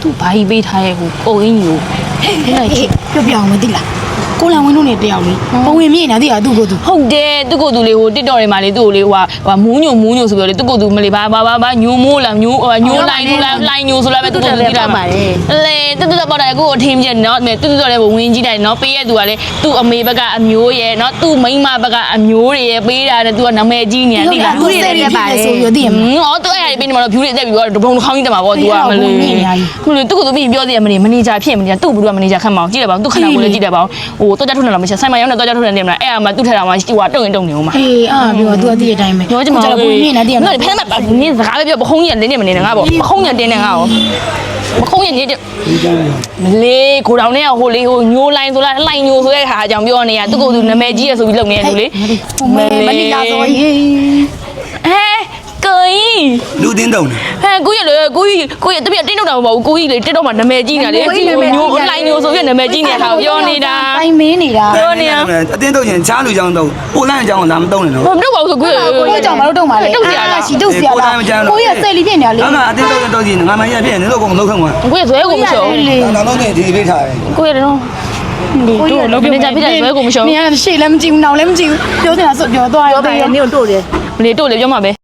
သူဘာကြီးပေးထားရဲ့ကိုကိုအင်းကြီးကို ပြောမသိလားကိုလန်ဝင်းတို့နဲ့တယောက်လေးဘဝင်မြင့်နေသိတာသူ့ကိုသူ ဟုတ်တယ်သူ့ကိုသူလေးဟိုတစ်တော်တွေမှာလေသူ့ကိုလေဟိုမူးညိုဆိုပြီးတော့လေသူ့ကိုသူမလေးဘာညိုမိုးလားညိုလိုင်းညိုဆိုလာပဲသူ့ကိုသူကြည့်တာပါလေတူပေါက်တယ်ကိုအထင်းပြနော်တူလည်းဝင်ကြည့်တယ်နော်ပေးရသူကလေသူ့အမေဘက်ကအမျိုးရဲ့နော်သူ့မိန်းမဘက်ကအမျိုးတွေရဲ့ပေးတာနဲ့သူကနာမည်ကြီးနေတယ်သိလား သူစိတ်ရပါတယ်ဆိုပြီးသိရမှာ ဟောသူအဲ့ဒါပေးနေမှာတော့ဖြူတွေတက်ပြီးတော့ဒုံခေါင်းကြီးတက်မှာပေါ့သူကမလို့သူ့ကိုသူပြီးပြောသေးတယ်မနေဂျာဖြစ်မနေသူ့ဘူးကမနေဂျာခတ်မအောင်ကြည့်တယ်ပါသူခဏကိုလည်းကြည့်တယ်ပါဟိုတော့ကြထုတ်နေလားမရှိဆိုင်မရောက်နေတော့ကြထုတ်နေတယ်မလားအဲ့အမှသူ့ထက်တာမှဟိုတုံရင်တုံနေအောင်မှာ အေးပြောသူအသိအတိုင်းပဲ ပြောချင်မှာ ဘဝင်မြင့်နေသိရမှာ ဖမ်းမှာနင်းစကားပဲပြောပခုံးကြီးတင်းနေမနေနဲ့ငါပေါ့ပခုံးကြီးတင်းနေငါရောပခုံးကြီးနေမလေးကိုတောင်နဲ့ဟိုလေးဟိုညိုလိုင်းဆိုလားလှိုင်ညိုဆိုတဲ့ခါအကြောင်းပြောနေရသူ့ကိုယ်သူနာမည်ကြီးရဆိုပြီးလုပ်နေတယ်သူလေ မနီလာဆိုရေး ကိုကြီး လူတင်းတုံတယ် ကိုကြီးလေကိုကြီးတပြက်တင်းတော့တာမဟုတ်ဘူးကိုကြီးလေတင်းတော့မှနာမည်ကြီးနေလေညိုလှိုင်းညိုဆိုပြီးနာမည်ကြီးနေတဲ့ခါပြောနေတာ တိုင်းမင်းနေတာ ပြောနေရ အတင်းတုံရင်ချားလူကြောင်းတုံပိုလန့်အကြောင်းလာမတုံနဲ့နော် မတော့ပါဘူးဆိုကို ကိုကြောင့်မလို့တုံပါလေရှိတုတ်စီရလားကိုရစိတ်လေးဖြစ်နေလေ အမအတင်းတုံရင်တုံကြီးငါမရဖြစ်နေတော့ကုန်လုံးခံမှာ ကိုကြီးဇွဲကိုမရှုံး နောက်တော့ဒီပေးထားတယ် ကိုကြီးတော့တို့လောက်နေကြပြတဲ့ဇွဲကိုမရှုံး မင်းရှေ့လည်းမကြည့်ဘူးနောက်လည်းမကြည့်ဘူးပြောနေတာဆိုပြောသွား ပြောတယ်နင်းတို့တယ်မလေးတို့လေပြောမှာပဲ